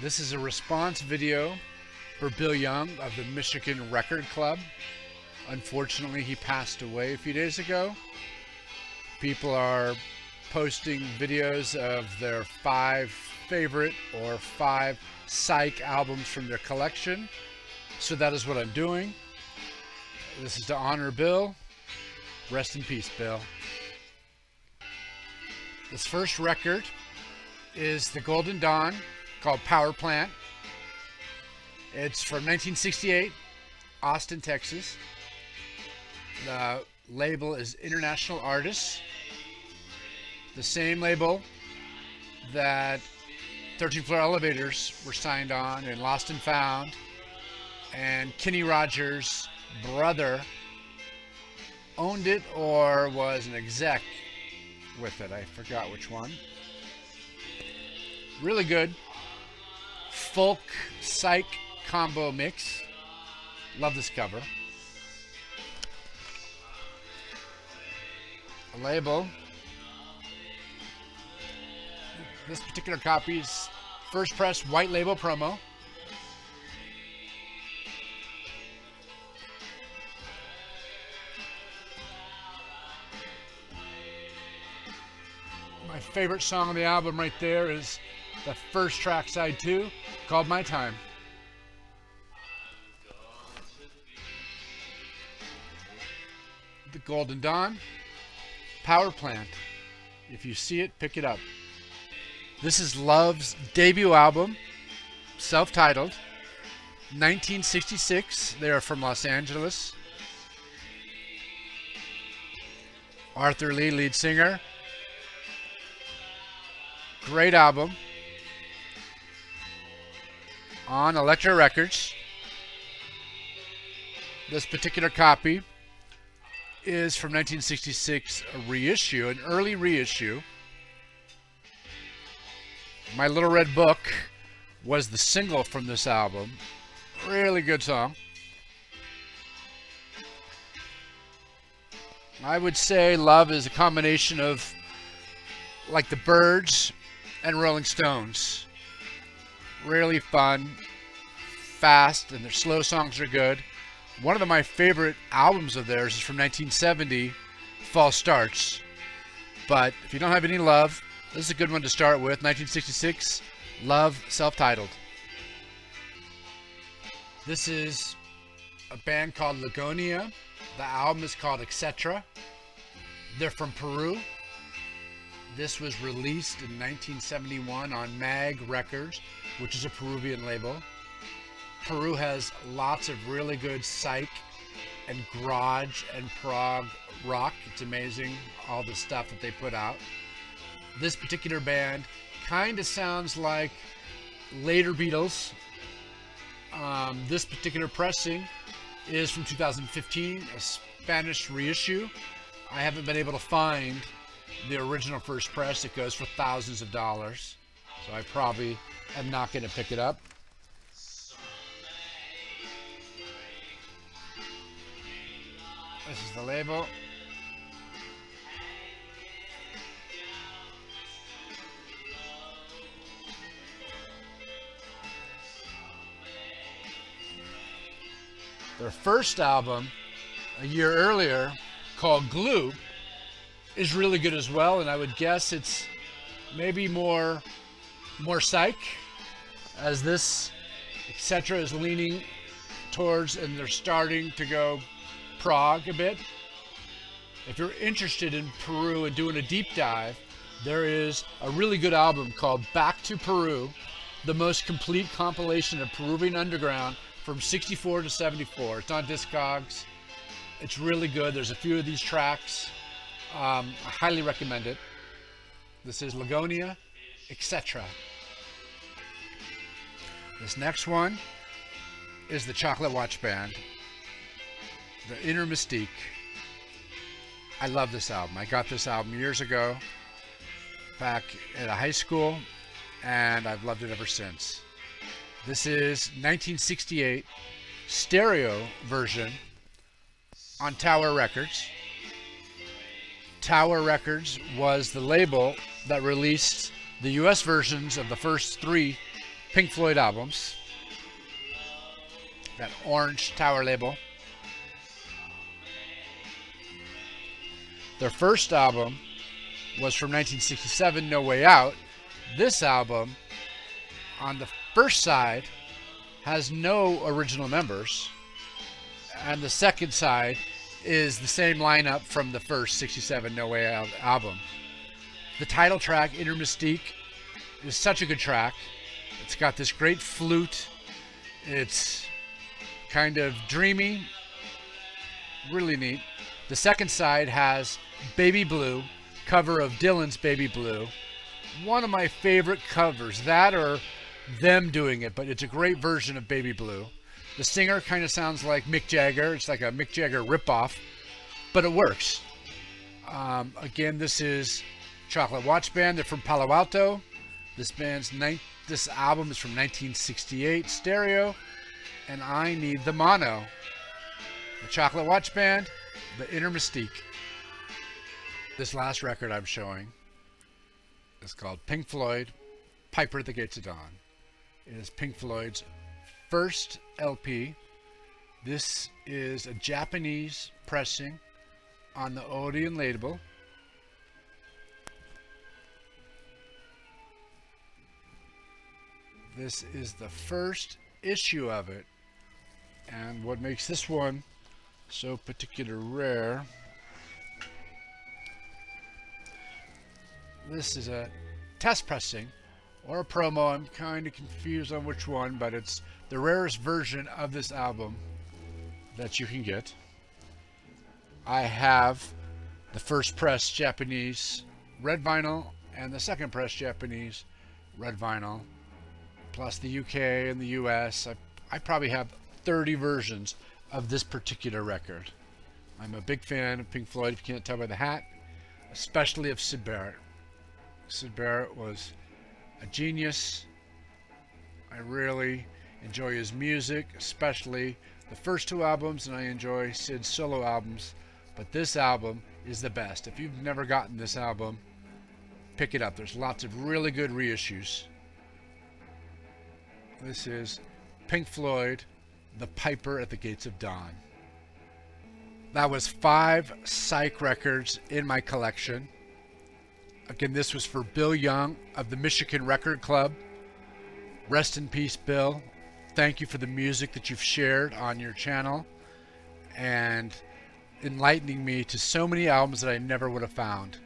This is a response video for Bill Young of the Michigan Record Club. Unfortunately, he passed away a few days ago. People are posting videos of their 5 favorite or 5 Psych albums from their collection. So that is what I'm doing. This is to honor Bill. Rest in peace, Bill. This first record is The Golden Dawn, called Power Plant. It's from 1968, Austin, Texas. The label is International Artists, the same label that 13th Floor Elevators were signed on and Lost and Found, and Kenny Rogers' brother owned it or was an exec with it. I forgot which one. Really good folk psych combo mix. Love this cover. A label. This particular copy's first press white label promo. My favorite song on the album right there is the first track, side 2, called My Time. The Golden Dawn, Power Plant. If you see it, pick it up. This is Love's debut album, self-titled, 1966. They are from Los Angeles. Arthur Lee, lead singer. Great album. On Etcetera Records. This particular copy is from 1966, a reissue, an early reissue. My Little Red Book was the single from this album. Really good song. I would say Love is a combination of like the Byrds and Rolling Stones. Really fun, fast, and their slow songs are good. One of my favorite albums of theirs is from 1970, False Starts. But if you don't have any Love, this is a good one to start with. 1966, Love, self-titled. This is a band called Laghonia. The album is called Etcetera. They're from Peru. This was released in 1971 on Mag Records, which is a Peruvian label. Peru has lots of really good psych and garage and prog rock. It's amazing, all the stuff that they put out. This particular band kind of sounds like later Beatles. This particular pressing is from 2015, a Spanish reissue. I haven't been able to find the original first press. It goes for thousands of dollars, so I probably am not going to pick it up. This is the label. Their first album, a year earlier, called Glue, is really good as well, and I would guess it's maybe more psych, as this Etcetera is leaning towards, and they're starting to go prog a bit. If you're interested in Peru and doing a deep dive, there is a really good album called Back to Peru, the most complete compilation of Peruvian underground from 64 to 74. It's on Discogs. It's really good. There's a few of these tracks. I highly recommend it. This is Laghonia, Etcetera. This next one is the Chocolate Watchband, the Inner Mystique. I love this album. I got this album years ago, back at a high school, and I've loved it ever since. This is 1968 stereo version on Tower Records. Tower Records was the label that released the US versions of the first 3 Pink Floyd albums. That orange tower label. Their first album was from 1967, No Way Out. This album, on the first side, has no original members. And the second side is the same lineup from the first 67 No Way Out album. The title track, Inner Mystique, is such a good track. It's got this great flute. It's kind of dreamy, really neat. The second side has Baby Blue, cover of Dylan's Baby Blue. One of my favorite covers, that or them doing it, but it's a great version of Baby Blue. The singer kind of sounds like Mick Jagger. It's like a Mick Jagger ripoff, but it works. Again, this is Chocolate Watchband. They're from Palo Alto. This album is from 1968, stereo, and I need the mono. The Chocolate Watchband, the Inner Mystique. This last record I'm showing is called Pink Floyd, Piper at the Gates of Dawn. It is Pink Floyd's first LP. This is a Japanese pressing on the Odeon label. This is the first issue of it, and what makes this one so particularly rare, this is a test pressing or a promo. I'm kind of confused on which one, but it's the rarest version of this album that you can get. I have the first press Japanese red vinyl and the second press Japanese red vinyl, plus the UK and the US. I probably have 30 versions of this particular record. I'm a big fan of Pink Floyd, if you can't tell by the hat, especially of Syd Barrett. Syd Barrett was a genius. I really enjoy his music, especially the first two albums, and I enjoy Syd's solo albums, but this album is the best. If you've never gotten this album, pick it up. There's lots of really good reissues. This is Pink Floyd, The Piper at the Gates of Dawn. That was 5 Psych records in my collection. Again, this was for Bill Young of the Michigan Record Club. Rest in peace, Bill. Thank you for the music that you've shared on your channel and enlightening me to so many albums that I never would have found.